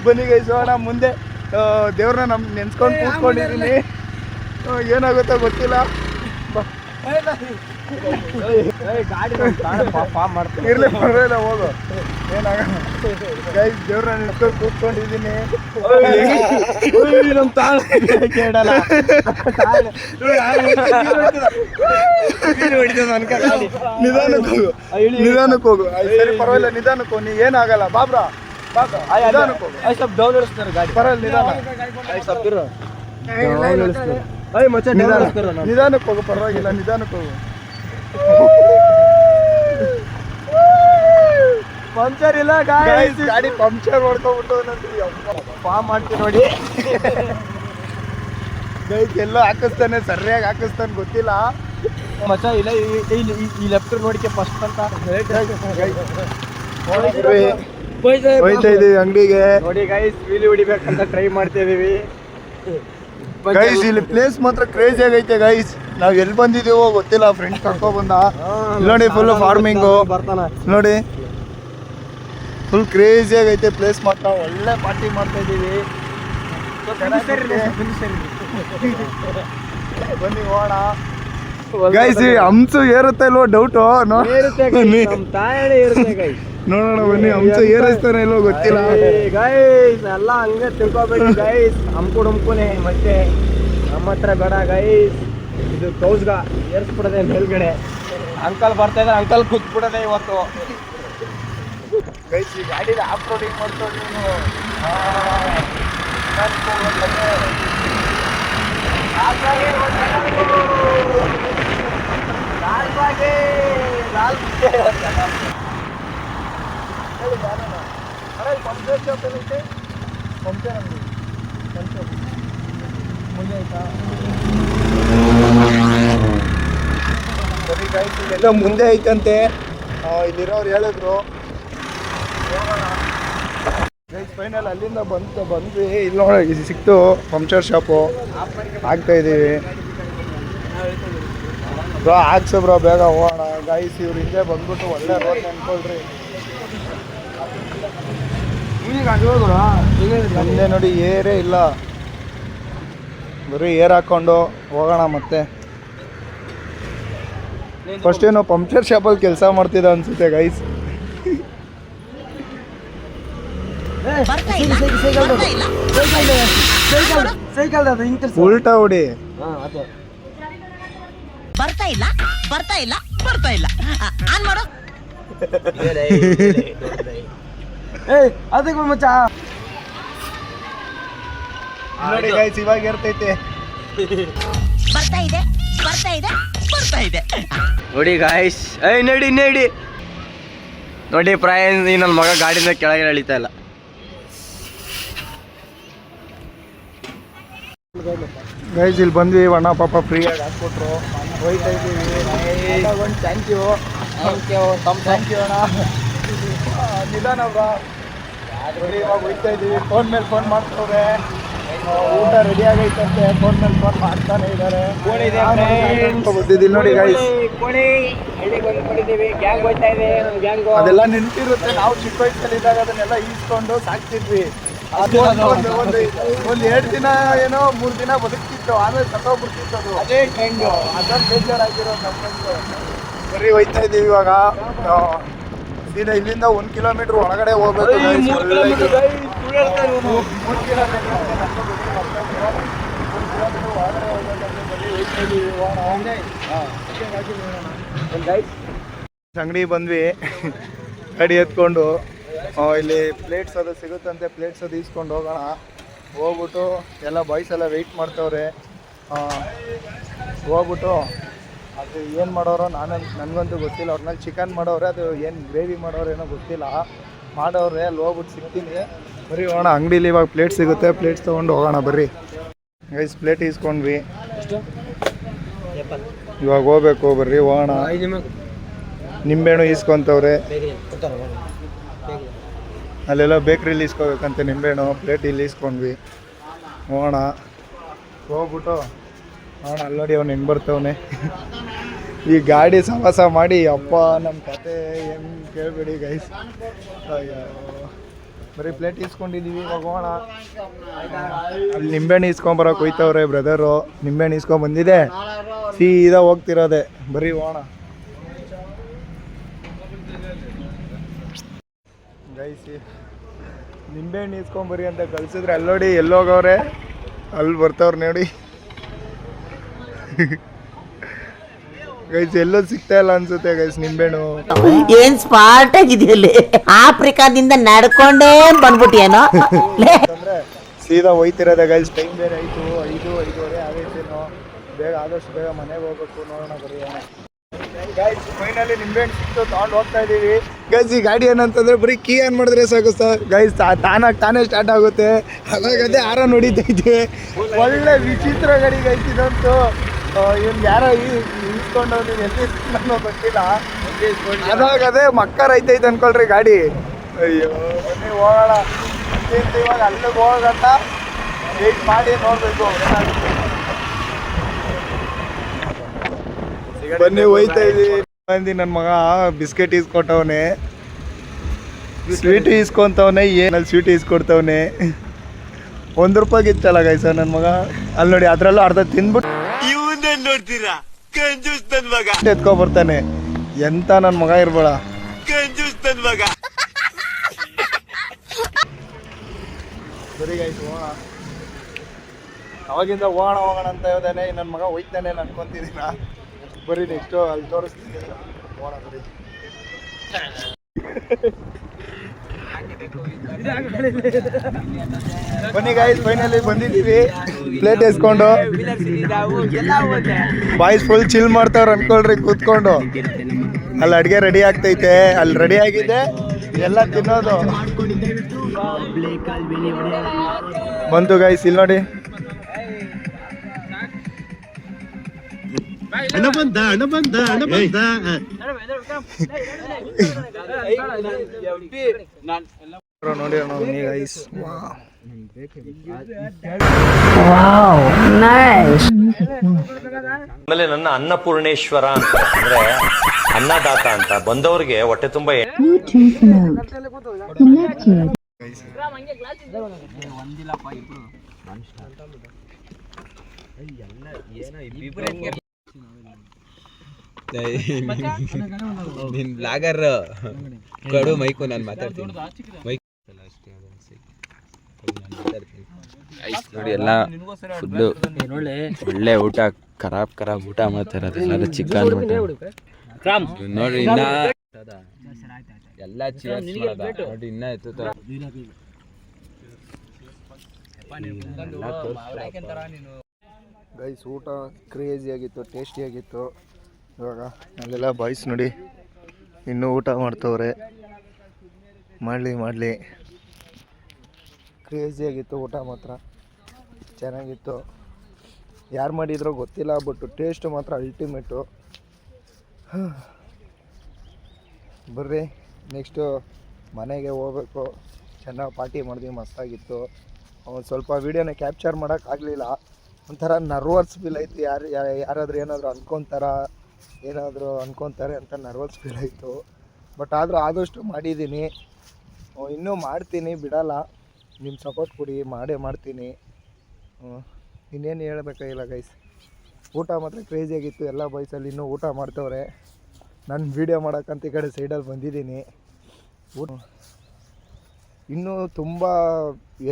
ಬನ್ನಿ ಗೈಸ್ ಹೋಗೋಣ ಮುಂದೆ. ದೇವ್ರನ್ನ ನೆನ್ಸ್ಕೊಂಡು ಕೂತ್ಕೊಂಡಿದ್ದೀನಿ, ಏನಾಗುತ್ತೋ ಗೊತ್ತಿಲ್ಲ. ಇರ್ಲಿ ಪರವಾಗಿಲ್ಲ, ಹೋಗು, ಏನಾಗಲ್ಲ ಗೈಸ್. ದೇವ್ರನ್ನ ನೆನ್ಸ್ಕೊಂಡು ಕೂತ್ಕೊಂಡಿದ್ದೀನಿ. ಕೇಳಲ್ಲ, ನಿಧಾನಕ್ಕೆ ಹೋಗು, ನಿಧಾನಕ್ಕೆ ಹೋಗು. ಸರಿ ಪರವಾಗಿಲ್ಲ, ನಿಧಾನಕ್ಕೆ ಹೋಗಿ, ನೀ ಏನಾಗಲ್ಲ. ಬಾಬ್ರಾ ನಿಧಾನಕ್ಕೆ ಹೋಗು, ಪರವಾಗಿಲ್ಲ, ನಿಧಾನಕ್ಕೆ ಹೋಗು, ಪರವಾಗಿಲ್ಲ, ನಿಧಾನಕ್ಕೆ ಹೋಗು. ಪಂಚರ್ ಇಲ್ಲ ಗಾಡಿ ಪಂಚರ್ ಮಾಡ್ಕೊಂಡ್ಬಿಟ್ಟು ಮಾಡ್ತೀವಿ ನೋಡಿ ಗೈಸ್. ಎಲ್ಲೋ ಹಾಕಿಸ್ತಾನೆ, ಸರಿಯಾಗಿ ಹಾಕಿಸ್ತಾನೆ ಗೊತ್ತಿಲ್ಲ ಮಚ್ಚ. ಇಲ್ಲ ಈ ಲೆಫ್ಟ್ ನೋಡಿಕೆ ಫಸ್ಟ್ ಅಂತ ಹೋಯ್ತಾ ಇದೀವಿ ಅಂಗಡಿಗೆ. ನೋಡಿ ಗೈಸ್, ವೀಲಿ ಹೊಡಿಬೇಕಂತ ಟ್ರೈ ಮಾಡ್ತಾ ಇದೀವಿ ಗೈಸ್. ಇಲ್ಲಿ ಪ್ಲೇಸ್ ಮಾತ್ರ ಕ್ರೇಜಿ ಆಗೈತೆ ಗೈಸ್. ನಾವ್ ಎಲ್ಲಿ ಬಂದಿದೀವೋ ಗೊತ್ತಿಲ್ಲ, ಫ್ರೆಂಡ್ಸ್ ಕರ್ಕೊ ಬಂದ. ನೋಡಿ ಫುಲ್ ಫಾರ್ಮಿಂಗು ಬರ್ತಾನ ನೋಡಿ, ಫುಲ್ ಕ್ರೇಜಿ ಆಗೈತೆ ಪ್ಲೇಸ್ ಮಾತ್ರ. ಒಳ್ಳೆ ಪಾರ್ಟಿ ಮಾಡ್ತಾ ಇದೀವಿ. ಬನ್ನಿ ಹೋಗೋಣ ಗೈಸ್. ಹಂಸು ಏರುತ್ತೆ ಇಲ್ವೋ ಡೌಟು, ನೋಡೋಣ ಬನ್ನಿ. ಹಂಸು ಏರಿಸ್ತಾನೆ ಇಲ್ವೋ ಗೊತ್ತಿಲ್ಲ ಗೈಸ್. ಎಲ್ಲ ಹಂಗೆ ತಿಳ್ಕೊಬೇಕು ಗೈಸ್, ಹಂಪುನೆ ಮತ್ತೆ ನಮ್ಮ ಹತ್ರ ಬೇಡ ಗೈಸ್. ಇದು ಕೌಸ್ಗ ಏರ್ಸ್ಬಿಡದೆ ಮೇಲ್ಗಡೆ. ಅಂಕಲ್ ಬರ್ತಾ ಇದ್ದಾರೆ, ಅಂಕಲ್ ಕೂತ್ಬಿಡದೆ ಇವತ್ತು ಗೈಸ್. ಈ ಗಾಡಿನ ಆಫ್ ರೋಡಿಂಗ್ ಮಾಡ್ತಾ ನೀವು. ಎಲ್ಲ ಮುಂದೆ ಐತಂತೆ, ಇಲ್ಲಿರೋರು ಹೇಳಿದ್ರು. ಫೈನಲ್ ಅಲ್ಲಿಂದ ಬಂದ್ವಿ. ಇಲ್ಲಿ ನೋಡಿ ಸಿಕ್ತು ಪಂಕ್ಚರ್ ಶಾಪು, ಆಗ್ತಾ ಇದ್ದೀವಿ ಬ್ರೋ. ಹಾಕ್ಸು ಬ್ರೋ, ಬೇಗ ಹೋಗೋಣ ಗೈಸ್. ಇವ್ರು ಹಿಂದೆ ಬಂದ್ಬಿಟ್ಟು ಒಳ್ಳೆ ರೋಡ್ ಅನ್ಕೊಳ್ರಿ. ಮುಂದೆ ನೋಡಿ ಏರೇ ಇಲ್ಲ, ಬರೀ ಏರ್ ಹಾಕ್ಕೊಂಡು ಹೋಗೋಣ. ಮತ್ತೆ ಫಸ್ಟ್ ಏನೋ ಪಂಕ್ಚರ್ ಶಾಪಲ್ಲಿ ಕೆಲಸ ಮಾಡ್ತಿದ್ದ ಅನ್ಸುತ್ತೆ ಗೈಸ್. ಉಲ್ಟಾ ಹೊಡಿ. ಬರ್ತಾ ಇಲ್ಲ ಆನ್ ಮಾಡು. ಅದಕ್ಕೆ ಮಚ್ಚ ನೋಡಿ ಗೈಸ್, ಇವಾಗ ಇರ್ತೈತೆ. ಬರ್ತಾ ಇದೆ ನೋಡಿ ಗಾಯ್ಸ್, ನಡಿ ನೋಡಿ ಪ್ರಾಯನ್ ನನ್ನ ಮಗ ಗಾಡಿಯಿಂದ ಕೆಳಗೆ ಎಳಿತಾ ಇಲ್ಲ. ಗೈಸ್ ಇಲ್ಲಿ ಬಂದ್ವಿ, ಅಣ್ಣ ಪಾಪ ಫ್ರೀಯಾಗಿ ಹಾಕ್ಕೊಟ್ರು, ಹೋಯ್ತಾ ಇದ್ದೀವಿ. ಥ್ಯಾಂಕ್ ಯು ಅಣ್ಣ. ನಿಧಾನ ಬ್ರೋ, ಇವಾಗ ಹೋಯ್ತಾ ಇದ್ದೀವಿ. ಫೋನ್ ಮೇಲೆ ಫೋನ್ ಮಾಡ್ತವ್ರೆ, ಊಟ ರೆಡಿ ಆಗೈತಂತೆ. ಫೋನ್ ಮೇಲೆ ಫೋನ್ ಮಾಡ್ತಾನೆ ಇದ್ದಾರೆ. ಬಂದಿದ್ದೀನಿ ನೋಡಿ ಗೈಸ್. ಅದೆಲ್ಲ ನೆನಪಿರುತ್ತೆ, ನಾವು ಚಿಕ್ಕ ವಯಸ್ಸಲ್ಲಿದ್ದಾಗ ಅದನ್ನೆಲ್ಲ ಈಸ್ಕೊಂಡು ಸಾಕ್ತಿದ್ವಿ. ಅದು ಒಂದು 2 ದಿನ ಏನೋ 3 ದಿನ ಬದುಕ್ತಿತ್ತು, ಆಮೇಲೆ ಸತ್ತೋಗ್ಬಿಡ್ತಿತ್ತು. ಅದು ಅದೇ ಟ್ರೆಂಡು, ಅದೊಂದು ಬೇಜಾರಾಗಿರೋ ನಮ್ಮಂದು. ಬರೀ ಹೋಯ್ತಾ ಇದ್ದೀವಿ ಇವಾಗ. ಸೀದಾ ಇಲ್ಲಿಂದ 1 ಕಿಲೋಮೀಟರ್ ಒಳಗಡೆ ಹೋಗ್ಬೇಕು. 3 ಅಂಗಡಿ ಬಂದ್ವಿ, ಗಾಡಿ ಎತ್ಕೊಂಡು. ಇಲ್ಲಿ ಪ್ಲೇಟ್ಸ್ ಅದು ಸಿಗುತ್ತಂತೆ, ಪ್ಲೇಟ್ಸ್ ಅದು ಈಸ್ಕೊಂಡು ಹೋಗೋಣ. ಹೋಗ್ಬಿಟ್ಟು ಎಲ್ಲ ಬಾಯ್ಸ್ ಎಲ್ಲ ವೆಯ್ಟ್ ಮಾಡ್ತವ್ರೆ. ಹೋಗ್ಬಿಟ್ಟು ಅದು ಏನು ಮಾಡೋರೋ ನನಗಂತೂ ಗೊತ್ತಿಲ್ಲ. ಅವ್ರನ್ನಲ್ಲಿ ಚಿಕನ್ ಮಾಡೋರೆ, ಅದು ಏನು ಗ್ರೇವಿ ಮಾಡೋರು ಏನೋ ಗೊತ್ತಿಲ್ಲ, ಮಾಡೋರೆ. ಅಲ್ಲಿ ಹೋಗ್ಬಿಟ್ಟು ಸಿಗ್ತೀನಿ. ಬರೀ ಹೋಗೋಣ, ಅಂಗಡೀಲಿ ಇವಾಗ ಪ್ಲೇಟ್ ಸಿಗುತ್ತೆ, ಪ್ಲೇಟ್ಸ್ ತೊಗೊಂಡು ಹೋಗೋಣ. ಬರ್ರಿ ಗೈಸ್, ಪ್ಲೇಟ್ ಈಸ್ಕೊಂಡ್ವಿ, ಇವಾಗ ಹೋಗ್ಬೇಕು. ಬರ್ರಿ ಹೋಗೋಣ. ನಿಂಬೆಹಣ್ಣು ಈಸ್ಕೊತವ್ರೆ, ಅಲ್ಲೆಲ್ಲ ಬೇಕ್ರಿಲಿ ಈಸ್ಕೋಬೇಕಂತೆ ನಿಂಬೆಹಣ್ಣು. ಪ್ಲೇಟ್ ಇಲ್ಲಿ ಈಸ್ಕೊಂಡ್ವಿ, ಹೋಗೋಣ. ಹೋಗ್ಬಿಟ್ಟು ಹೋಗೋಣ. ಅಲ್ಲಿ ನೋಡಿ ಅವ್ನು ಹೆಂಗೆ ಬರ್ತವನೆ. ಈ ಗಾಡಿ ಸವಾಸ ಮಾಡಿ ಅಪ್ಪ ನಮ್ಮ ಕತೆ ಏನು ಕೇಳಬೇಡಿ ಗೈಸ್. ಅಯ್ಯೋ, ಬರೀ ಪ್ಲೇಟ್ ಈಸ್ಕೊಂಡಿದ್ದೀವಿ, ಇವಾಗ ಹೋಗೋಣ. ಅಲ್ಲಿ ನಿಂಬೆಹಣ್ಣು ಈಸ್ಕೊಂಬರೋಕೆ ಹೋಯ್ತವ್ರೆ ಬ್ರದರು. ನಿಂಬೆಹಣ್ಣು ಈಸ್ಕೊಂಬಂದಿದೆ, ಸೀದಾ ಹೋಗ್ತಿರೋದೆ. ಬರೀ ಹೋಗೋಣ ಗೈಸಿ. ನಿಂಬೆಹಣ್ಣು ಈಸ್ಕೊಂಬರಿ ಅಂತ ಕಳ್ಸಿದ್ರೆ ಅಲ್ಲಿ ನೋಡಿ ಎಲ್ಲೋಗವ್ರೆ, ಅಲ್ಲಿ ಬರ್ತವ್ರೆ ನೋಡಿ ಗೈಸ್. ಎಲ್ಲೋ ಸಿಗ್ತಾ ಇಲ್ಲ ಅನ್ಸುತ್ತೆ ಗೈಸ್ ನಿಂಬೆಹಣ್ಣು. ಏನ್ ಸ್ಮಾರ್ಟ್ ಆಗಿದೆಯಲ್ಲಿ, ಆಫ್ರಿಕಾದಿಂದ ನಡ್ಕೊಂಡೇ ಬಂದ್ಬಿಟ್ಟಿಯೇನೋ. ಅಂದ್ರೆ ಸೀದಾ ಹೋಯ್ತಿರೋದೆ ಗೈಸ್. ಟೈಮ್ ಬೇರೆ ಆಯಿತು, 5:30 ಆಗೈತೇನೋ. ಬೇಗ ಆದಷ್ಟು ಬೇಗ ಮನೆಗೆ ಹೋಗ್ಬೇಕು. ನೋಡೋಣ ಬರ್ರಿ ಗೈಸ್. ಫೈನಲಿ ನಿಂಬೆಹಣ್ಣು ಸಿಕ್ತು, ತೊಗೊಂಡು ಹೋಗ್ತಾ ಇದ್ದೀವಿ ಗೈಸ್. ಈ ಗಾಡಿ ಏನಂತಂದ್ರೆ ಬರೀ ಕೀ ಆನ್ ಮಾಡಿದ್ರೆ ಸಾಕು ಸರ್ ಗೈಸ್, ತಾನೇ ಸ್ಟಾರ್ಟ್ ಆಗುತ್ತೆ. ಹಾಗಾಗದೆ ಆರ ನೋಡಿದ್ದೈತೆ. ಒಳ್ಳೆ ವಿಚಿತ್ರ ಗಾಡಿ ಗೈಸ್ ಇದಂತೂ. ಇವ್ನು ಯಾರೋ ಈಸ್ಕೊಂಡು ನೀವು ಎಲ್ಲಿ ನಾನು ಗೊತ್ತಿಲ್ಲ. ಅದಾಗದೆ ಮಕ್ಕರ್ ಐತೈತೆ ಅನ್ಕೊಳ್ರಿ ಗಾಡಿ. ಅಯ್ಯೋ, ಬನ್ನಿ ಹೋಗೋಣ. ಇವಾಗ ಅಲ್ಲಿಗೆ ಹೋಗಂತ ವೆಯ್ಟ್ ಮಾಡಿ ನೋಡಬೇಕು ಏನಾಗುತ್ತೆ. ಬನ್ನಿ ಹೋಯ್ತಾ ಇದ್ದೀವಿ. ನನ್ನ ಮಗ ಬಿಸ್ಕೆಟ್ ಈಸ್ಕೊಟ್ಟವನೆ, ಸ್ವೀಟ್ ಈಸ್ಕೊಂತವನೆ. ಏನಲ್ಲಿ ಸ್ವೀಟ್ ಈಸ್ಕೊಡ್ತವನೆ. ₹1 ಇತ್ತಲ್ಲ ಗೈಸ ನನ್ನ ಮಗ. ಅಲ್ಲಿ ನೋಡಿ, ಅದ್ರಲ್ಲೂ ಅರ್ಧ ತಿಂದ್ಬಿಟ್ಟು ನೋಡ್ತೀರಾ, ಕಂಜೂಸ್ ನನ್ ಮಗ ಎತ್ಕೊ ಬರ್ತಾನೆ. ಎಂತ ನನ್ನ ಮಗ ಇರ್ಬೇಡ, ಕಂಜೂಸ್ ನನ್ ಮಗ. ಸರಿ ಗೈಸ್, ಹೋಗೋಣ. ಅವಾಗಿಂದ ಹೋಗೋಣ ಅಂತ ಹೇಳ್ದಾನೆ ನನ್ನ ಮಗ. ಹೋಯ್ತಾನೆ ಅನ್ಕೊಂತಿದ್ದೀನ. ಬರೀ ನೆಕ್ಸ್ಟು ಅಲ್ಲಿ ತೋರಿಸ್ತೀನಿ. ಹೋಗೋಣ ಬರೀ. ಬನ್ನಿ ಗೈಸ್, ಫೈನಲಿ ಬಂದಿದ್ದೀವಿ. ಪ್ಲೇಟ್ ಎಸ್ಕೊಂಡು ಬಾಯ್ಸ್ ಫುಲ್ ಚಿಲ್ ಮಾಡ್ತಾವ್ರು ಅನ್ಕೊಳ್ರಿ ಕೂತ್ಕೊಂಡು. ಅಲ್ಲಿ ಅಡುಗೆ ರೆಡಿ ಆಗ್ತೈತೆ, ಅಲ್ಲಿ ರೆಡಿ ಆಗಿದೆ, ಎಲ್ಲ ತಿನ್ನೋದು ಬಂತು ಗೈಸ್. ಇಲ್ಲಿ ನೋಡಿ, ನೋಡಿ ಬನ್ನಿ ಗೈಸ್. ಆಮೇಲೆ ನನ್ನ ಅನ್ನಪೂರ್ಣೇಶ್ವರ ಅಂತ ಅಂದ್ರೆ ಅನ್ನದಾತ ಅಂತ ಬಂದವರಿಗೆ ಹೊಟ್ಟೆ ತುಂಬ ನಿನ್ ಬ್ಲಾಗರ್ ಕಡು ಮೈಕು ನಾನು ಮಾತಾಡ್ತೀನಿ ನೋಡಿ ಎಲ್ಲ ಫುಡ್ಡು ಒಳ್ಳೆ ಊಟ ಖರಾಬ್ ಊಟ ಮಾಡ್ತಾರೆ ಎಲ್ಲ ಚಿಕನ್ ನೋಡ್ರಿ ಇನ್ನ ಎಲ್ಲ ಚೇರ್ಸ್ ನೋಡಿ ಇನ್ನ ಎತ್ತುತ್ತ ಗೈಸ್ ಊಟ ಕ್ರೇಜಿ ಆಗಿತ್ತು, ಟೇಸ್ಟಿ ಆಗಿತ್ತು. ಇವಾಗ ಅಲ್ಲೆಲ್ಲ ಬಾಯ್ಸ್ ನೋಡಿ ಇನ್ನೂ ಊಟ ಮಾಡ್ತವ್ರೆ. ಮಾಡಲಿ ಕ್ರೇಜಿ ಆಗಿತ್ತು ಊಟ ಮಾತ್ರ ಚೆನ್ನಾಗಿತ್ತು. ಯಾರು ಮಾಡಿದ್ರೋ ಗೊತ್ತಿಲ್ಲ, ಬಟ್ ಟೇಸ್ಟ್ ಮಾತ್ರ ಅಲ್ಟಿಮೇಟು. ಬರ್ರಿ ನೆಕ್ಸ್ಟು ಮನೆಗೆ ಹೋಗ್ಬೇಕು. ಚೆನ್ನಾಗಿ ಪಾರ್ಟಿ ಮಾಡಿದ್ವಿ, ಮಸ್ತಾಗಿತ್ತು. ಒಂದು ಸ್ವಲ್ಪ ವೀಡಿಯೋನ ಕ್ಯಾಪ್ಚರ್ ಮಾಡೋಕ್ಕಾಗಲಿಲ್ಲ, ಒಂಥರ ನರ್ವಸ್ ಫೀಲ್ ಆಯಿತು. ಯಾರಾದರೂ ಏನಾದರೂ ಅನ್ಕೊತಾರೆ ಅಂತ ನರ್ವಸ್ ಫೀಲ್ ಆಯಿತು. ಬಟ್ ಆದರೂ ಆದಷ್ಟು ಮಾಡಿದ್ದೀನಿ, ಇನ್ನೂ ಮಾಡ್ತೀನಿ, ಬಿಡಲ್ಲ. ನಿಮ್ಮ ಸಪೋರ್ಟ್ ಕೊಡಿ, ಮಾಡ್ತೀನಿ. ಇನ್ನೇನು ಹೇಳಬೇಕಾಗಿಲ್ಲ ಗೈಸ್. ಊಟ ಮಾತ್ರ ಕ್ರೇಜಿ ಆಗಿತ್ತು. ಎಲ್ಲ ಬಾಯ್ಸಲ್ಲಿ ಇನ್ನೂ ಊಟ ಮಾಡ್ತವ್ರೆ. ನಾನು ವೀಡಿಯೋ ಮಾಡೋಕ್ಕಂತ ಈ ಕಡೆ ಸೈಡಲ್ಲಿ ಬಂದಿದ್ದೀನಿ. ಇನ್ನೂ ತುಂಬ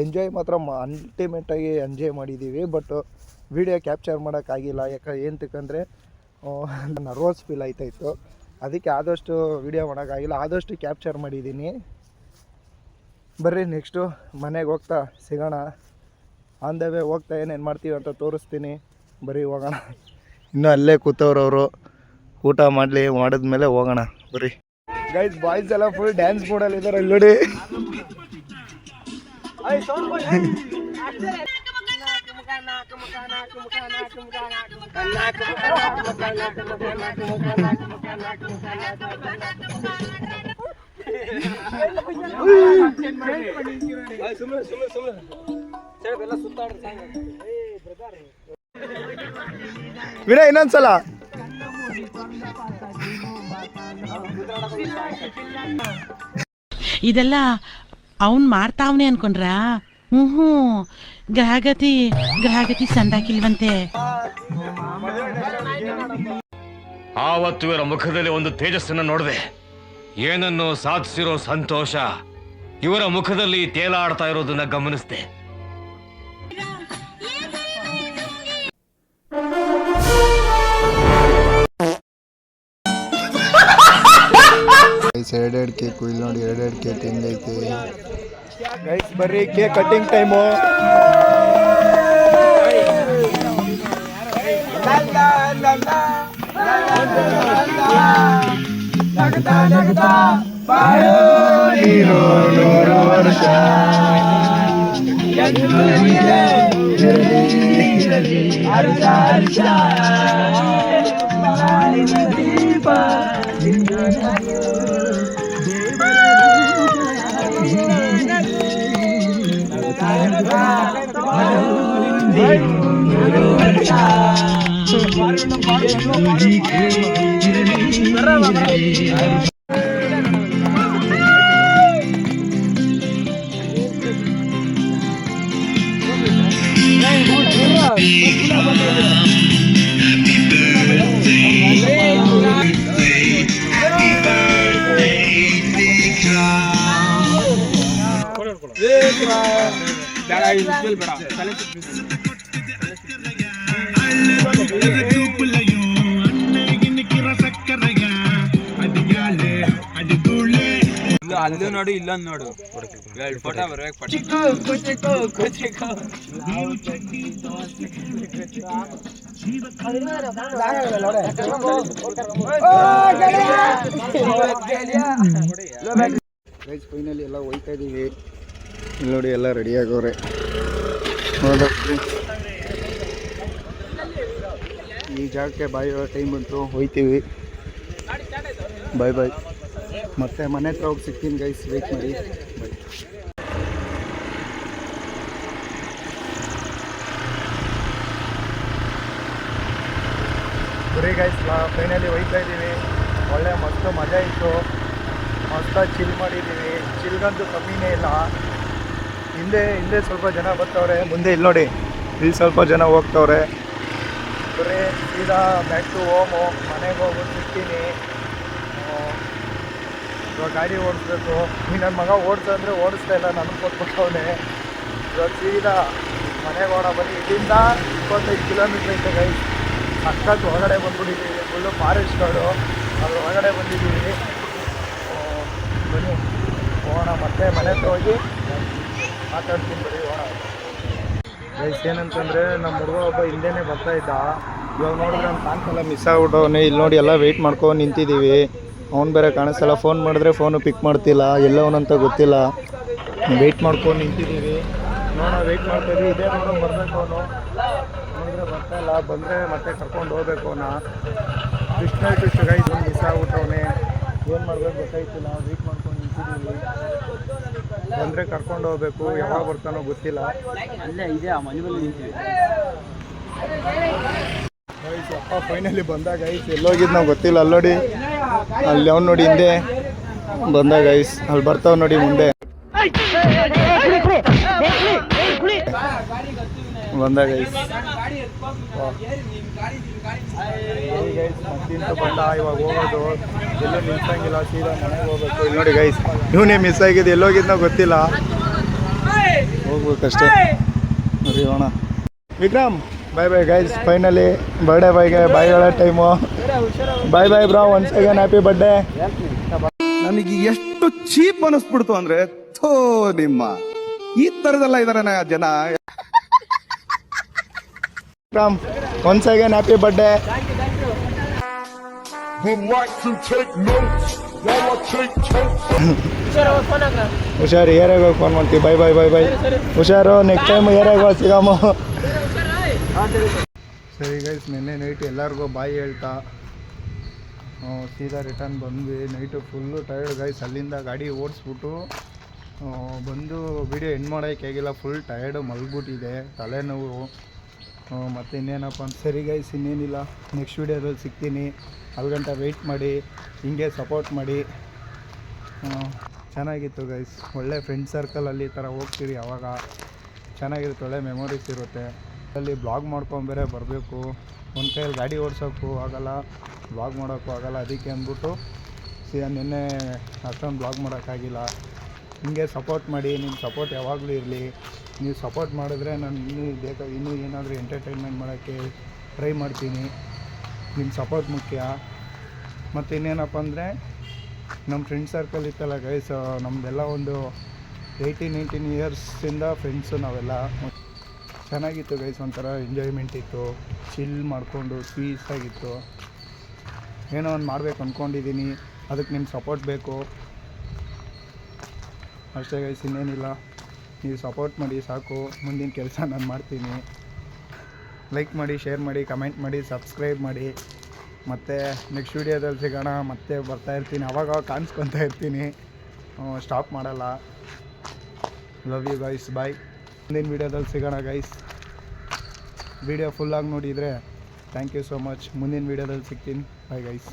ಎಂಜಾಯ್ ಮಾತ್ರ ಅಲ್ಟಿಮೇಟಾಗಿ ಎಂಜಾಯ್ ಮಾಡಿದ್ದೀವಿ. ಬಟ್ ವೀಡಿಯೋ ಕ್ಯಾಪ್ಚರ್ ಮಾಡೋಕ್ಕಾಗಿಲ್ಲ. ಏನಂತಕ್ಕಂದರೆ ನರ್ವಸ್ ಫೀಲ್ ಆಯ್ತಾಯಿತ್ತು, ಅದಕ್ಕೆ ಆದಷ್ಟು ವೀಡಿಯೋ ಮಾಡೋಕ್ಕಾಗಿಲ್ಲ. ಆದಷ್ಟು ಕ್ಯಾಪ್ಚರ್ ಮಾಡಿದ್ದೀನಿ. ಬರ್ರಿ ನೆಕ್ಸ್ಟು ಮನೆಗೆ ಹೋಗ್ತಾ ಸಿಗೋಣ. ಆನ್ ದ ವೇ ಹೋಗ್ತಾ ಏನೇನು ಮಾಡ್ತೀವಿ ಅಂತ ತೋರಿಸ್ತೀನಿ. ಬರೀ ಹೋಗೋಣ. ಇನ್ನೂ ಅಲ್ಲೇ ಕೂತವ್ರವರು, ಊಟ ಮಾಡಿದ್ಮೇಲೆ ಹೋಗೋಣ. ಬರ್ರಿ ಗೈಸ್. ಬಾಯ್ಸ್ ಎಲ್ಲ ಫುಲ್ ಡ್ಯಾನ್ಸ್ ಮೂಡಲ್ಲಿ ಇದ್ದಾರೆ. ಇಲ್ಲಿ ನೋಡಿ ವಿನಯ್ ಇನ್ನೊಂದ್ಸಲ. ಇದೆಲ್ಲ ಅವನ್ ಮಾಡ್ತಾವ್ನೆ ಅನ್ಕೊಂಡ್ರ? ಗ್ರಹಗತಿ ಸಂದಾಕಿಲ್ವಂತೆ. ಆವತ್ತು ಇವರ ಮುಖದಲ್ಲಿ ಒಂದು ತೇಜಸ್ಸನ್ನು ನೋಡಿದೆ. ಏನನ್ನು ಸಾಧಿಸಿರೋ ಸಂತೋಷ ಇವರ ಮುಖದಲ್ಲಿ ತೇಲಾಡ್ತಾ ಇರೋದನ್ನ ಗಮನಿಸಿದೆ. ಎರಡೆರಡು ಕೇಕು ಇಲ್ಲಿ ನೋಡಿ. ಎರಡೆರಡು ಕೇಕ್ ಹೆಂಗೈತೆ ಗೈಸ್. ಬರ್ರಿ ಕೇಕ್ ಕಟ್ಟಿಂಗ್ ಟೈಮು. ಅಲ್ಲೂ ನೋಡು ಇಲ್ಲೊಂದು ನೋಡು. ಫೋಟೋ ಬರ್ಬೇಕು. ಫೈನಲಿ ಎಲ್ಲ ಹೋಯ್ತಾ ಇದೀವಿ. ಇಲ್ಲಿ ನೋಡಿ ಎಲ್ಲ ರೆಡಿ ಆಗೋರೆ. ಈ ಜಾಗಕ್ಕೆ ಬಾಯ್ ಟೈಮ್ ಬಂತು, ಹೋಯ್ತೀವಿ. ಬಾಯ್. ಮತ್ತೆ ಮನೆ ಹತ್ರ ಹೋಗಿ ಸಿಗ್ತೀನಿ ಗೈಸ್, ವೇಟ್ ಮಾಡಿ. ಬಾಯ್. ಸರಿ ಗೈಸ್ ಫೈನಲಿ ಹೋಗ್ತಾ ಇದ್ದೀವಿ. ಒಳ್ಳೆ ಮಸ್ತ್ ಮಜಾ ಇತ್ತು, ಮಸ್ತಾಗಿ ಚಿಲ್ ಮಾಡಿದ್ದೀವಿ. ಚಿಲ್ಗಂತೂ ಕಮ್ಮಿನೇ ಇಲ್ಲ. ಹಿಂದೆ ಸ್ವಲ್ಪ ಜನ ಬರ್ತಾವ್ರೆ, ಮುಂದೆ ಇಲ್ಲಿ ನೋಡಿ ಇಲ್ಲಿ ಸ್ವಲ್ಪ ಜನ ಹೋಗ್ತವ್ರೆ. ಬರೀ ಸೀದಾ ಬ್ಯಾಕ್ ಟು ಹೋಮು. ಮನೆಗೆ ಹೋಗ್ಬಿಟ್ಟು ಸಿಗ್ತೀನಿ. ಇವಾಗ ಗಾಡಿ ಓಡಿಸ್ಬೇಕು. ಈ ನನ್ನ ಮಗ ಓಡಿಸಂದ್ರೆ ಓಡಿಸ್ತಾ ಇಲ್ಲ, ನನಗೆ ಕೊಟ್ಬಿಟ್ಟವನೆ. ಇವಾಗ ಸೀದಾ ಮನೆಗೆ ಓಡ ಬನ್ನಿ. ಇಲ್ಲಿಂದ 25 ಕಿಲೋಮೀಟ್ರ್ ಐತೆ ಗೈಸ್. ಸಖತ್ ಹೊರಗಡೆ ಬಂದ್ಬಿಟ್ಟಿದ್ದೀವಿ. ಫುಲ್ಲು ಫಾರೆಸ್ಟ್ಗಳು, ಅದ್ರ ಹೊರಗಡೆ ಬಂದಿದ್ದೀವಿ. ಬನ್ನಿ ಹೋಗೋಣ, ಮತ್ತೆ ಮನೆ ಹತ್ರ ಹೋಗಿ ಮಾತಾಡ್ತೀನಿ. ಬರೀ ಹೋಗೋಣ ಗೈಸ್. ಏನಂತಂದರೆ ನಮ್ಮ ಹುಡುಗ ಒಬ್ಬ ಹಿಂದೆನೇ ಬರ್ತಾಯಿದ್ದ. ಇವಾಗ ನೋಡಿದ್ರೆ ನಮ್ಮ ಕಾಣಿಸಲ್ಲ, ಮಿಸ್ ಆಗ್ಬಿಟ್ಟವನೇ. ಇಲ್ಲಿ ನೋಡಿ ಎಲ್ಲ ವೆಯ್ಟ್ ಮಾಡ್ಕೊಂಡು ನಿಂತಿದ್ದೀವಿ. ಅವ್ನು ಬೇರೆ ಕಾಣಿಸಲ್ಲ. ಫೋನ್ ಮಾಡಿದ್ರೆ ಫೋನು ಪಿಕ್ ಮಾಡ್ತಿಲ್ಲ, ಎಲ್ಲವನಂತ ಗೊತ್ತಿಲ್ಲ. ವೆಯ್ಟ್ ಮಾಡ್ಕೊಂಡು ನಿಂತಿದ್ದೀವಿ. ನೋಡೋಣ, ವೆಯ್ಟ್ ಮಾಡ್ತಾಯಿದ್ವಿ. ಇದೇ ನೋಡೋ ಬರಬೇಕು. ಅವನು ನೋಡಿದ್ರೆ ಬರ್ತಾಯಿಲ್ಲ. ಬಂದರೆ ಮತ್ತೆ ಕರ್ಕೊಂಡು ಹೋಗ್ಬೇಕು ಅವನ. ಇಷ್ಟು ನೈಟ್ ಇಷ್ಟು ಗೈಸ್ ಮಿಸ್ ಆಗ್ಬಿಟ್ಟವನೇ. ಏನು ಮಾಡ್ಬೇಕು ಗೊತ್ತಾಯ್ತಿಲ್ಲ. ವೆಯ್ಟ್ ಮಾಡ್ಕೊಂಡು ನಿಂತಿದ್ದೀವಿ. ಬಂದರೆ ಕರ್ಕೊಂಡು ಹೋಗ್ಬೇಕು. ಯಾವಾಗ ಬರ್ತಾನೋ ಗೊತ್ತಿಲ್ಲ. ಗೈಸ್ ಅಪ್ಪ ಫೈನಲಿ ಬಂದ ಗೈಸ್. ಎಲ್ಲೋಗಿದ್ದು ನಾವು ಗೊತ್ತಿಲ್ಲ. ಅಲ್ಲೋಡಿ, ಅಲ್ಲಿ ಅವ್ನು ನೋಡಿ ಹಿಂದೆ ಬಂದ ಗೈಸ್. ಅಲ್ಲಿ ಬರ್ತಾವ ನೋಡಿ ಮುಂದೆ ಬಂದ ಗೈಸ್. ಮತ್ತಿಂತ ಬಂದ. ಇವಾಗ ಹೋಗೋದು, ಎಲ್ಲೂ ನಿಲ್ಸಂಗಿಲ್ಲ, ಸೀದಾ ಮನೆಗೆ ಹೋಗ್ಬೇಕು. ಇಲ್ಲಿ ನೋಡಿ ಗೈಸ್, ಇವನೇ ಮಿಸ್ ಆಗಿದೆ. ಎಲ್ಲೋಗಿದ್ದು ನಾವು ಗೊತ್ತಿಲ್ಲ. ಹೋಗ್ಬೇಕಷ್ಟೇ. ಸರಿ ಹೋಣ. Vikram bye bye guys. Finally birthday ಬಾಯ್ಗೆ ಬಾಯ್ ಹೇಳೋ time. Bye bye bro, once again happy birthday. ನನಗೆ ಎಷ್ಟು ಚೀಪ್ ಅನಿಸ್ಬಿಡ್ತು ಅಂದ್ರೆ, ಥೋ ನಿಮ್ಮ ಈ ತರದೆಲ್ಲ ಇದಾರೆ ಜನ. Vikram once again happy birthday. ಹುಷಾರು, ಏರಿಯಾಗ ಫೋನ್ ಮಾಡ್ತೀವಿ. Bye bye bye bye. ಹುಷಾರು, ನೆಕ್ಸ್ಟ್ ಟೈಮ್ ಏರಿಯಾಗ ಸಿಗಾಮ. ಸರಿ ಗೈಸ್, ನಿನ್ನೆ ನೈಟ್ ಎಲ್ಲರಿಗೂ ಬಾಯಿ ಹೇಳ್ತಾ ಸೀದಾ ರಿಟರ್ನ್ ಬಂದ್ವಿ. Night full tired guys. ಅಲ್ಲಿಂದ ಗಾಡಿ ಓಡಿಸ್ಬಿಟ್ಟು ಬಂದು ವಿಡಿಯೋ ಎಂಡ್ ಮಾಡೋಕ್ಕೆ ಆಗಿಲ್ಲ. ಫುಲ್ ಟಯರ್ಡು, ಮಲ್ಗ್ಬಿಟ್ಟಿದೆ, ತಲೆನೋವು. ಮತ್ತು ಇನ್ನೇನಪ್ಪ ಅಂತ. ಸರಿ ಗೈಸ್, ಇನ್ನೇನಿಲ್ಲ. ನೆಕ್ಸ್ಟ್ ವೀಡಿಯೋದಲ್ಲಿ ಸಿಗ್ತೀನಿ. ಅಲ್ಗಂಟ ವೆಯ್ಟ್ ಮಾಡಿ, ಹಿಂಗೆ ಸಪೋರ್ಟ್ ಮಾಡಿ. ಚೆನ್ನಾಗಿತ್ತು ಗೈಸ್. ಒಳ್ಳೆ ಫ್ರೆಂಡ್ ಸರ್ಕಲಲ್ಲಿ ಈ ಥರ ಹೋಗ್ತೀರಿ ಅವಾಗ ಚೆನ್ನಾಗಿರುತ್ತೆ. ಒಳ್ಳೆ ಮೆಮೊರೀಸ್ ಇರುತ್ತೆ. ಅಲ್ಲಿ ಬ್ಲಾಗ್ ಮಾಡ್ಕೊಂಬೇರೆ ಬರಬೇಕು. ಒಂದು ಕೈಯಲ್ಲಿ ಗಾಡಿ ಓಡಿಸೋಕ್ಕೂ ಆಗೋಲ್ಲ, ಬ್ಲಾಗ್ ಮಾಡೋಕ್ಕೂ ಆಗೋಲ್ಲ. ಅದಕ್ಕೆ ಅಂದ್ಬಿಟ್ಟು ನಿನ್ನೆ ಅಷ್ಟೊಂದು ಬ್ಲಾಗ್ ಮಾಡೋಕ್ಕಾಗಿಲ್ಲ. ಹಿಂಗೆ ಸಪೋರ್ಟ್ ಮಾಡಿ. ನಿಮ್ಮ ಸಪೋರ್ಟ್ ಯಾವಾಗಲೂ ಇರಲಿ. ನೀವು ಸಪೋರ್ಟ್ ಮಾಡಿದ್ರೆ ನಾನು ಇನ್ನೂ ಏನಾದರೂ ಎಂಟರ್ಟೈನ್ಮೆಂಟ್ ಮಾಡೋಕ್ಕೆ ಟ್ರೈ ಮಾಡ್ತೀನಿ. ನಿಮ್ಮ ಸಪೋರ್ಟ್ ಮುಖ್ಯ. ಮತ್ತು ಇನ್ನೇನಪ್ಪ ಅಂದರೆ, ನಮ್ಮ ಫ್ರೆಂಡ್ ಸರ್ಕಲ್ ಇತ್ತಲ್ಲ ಗೈಸ್, ನಮ್ಮದೆಲ್ಲ ಒಂದು 18-19 ಇಯರ್ಸಿಂದ ಫ್ರೆಂಡ್ಸು ನಾವೆಲ್ಲ. ಚೆನ್ನಾಗಿತ್ತು ಗೈಸ್. ಒಂಥರ ಎಂಜಾಯ್ಮೆಂಟ್ ಇತ್ತು. ಚಿಲ್ ಮಾಡಿಕೊಂಡು ಪೀಸಾಗಿತ್ತು. ಏನೋ ಒಂದು ಮಾಡಬೇಕು ಅಂದ್ಕೊಂಡಿದ್ದೀನಿ. ಅದಕ್ಕೆ ನಿಮ್ಮ ಸಪೋರ್ಟ್ ಬೇಕು ಅಷ್ಟೇ ಗೈಸ್, ಇನ್ನೇನಿಲ್ಲ. ನೀವು ಸಪೋರ್ಟ್ ಮಾಡಿ ಸಾಕು. ಮುಂದಿನ ಕೆಲಸ ನಾನು ಮಾಡ್ತೀನಿ. ಲೈಕ್ ಮಾಡಿ, ಶೇರ್ ಮಾಡಿ, ಕಮೆಂಟ್ ಮಾಡಿ, ಸಬ್ಸ್ಕ್ರೈಬ್ ಮಾಡಿ. ಮತ್ತು ನೆಕ್ಸ್ಟ್ ವೀಡಿಯೋದಲ್ಲಿ ಸಿಗೋಣ. ಮತ್ತೆ ಬರ್ತಾಯಿರ್ತೀನಿ, ಅವಾಗ ಕಾಣಿಸ್ಕೊತಾ ಇರ್ತೀನಿ. ಸ್ಟಾಪ್ ಮಾಡಲ್ಲ. ಲವ್ ಯು ಗೈಸ್, ಬಾಯ್. ಮುಂದಿನ ವೀಡಿಯೋದಲ್ಲಿ ಸಿಗೋಣ ಗೈಸ್. ವೀಡಿಯೋ ಫುಲ್ಲಾಗಿ ನೋಡಿದರೆ ಥ್ಯಾಂಕ್ ಯು ಸೋ ಮಚ್. ಮುಂದಿನ ವೀಡಿಯೋದಲ್ಲಿ ಸಿಗ್ತೀನಿ. Bye guys.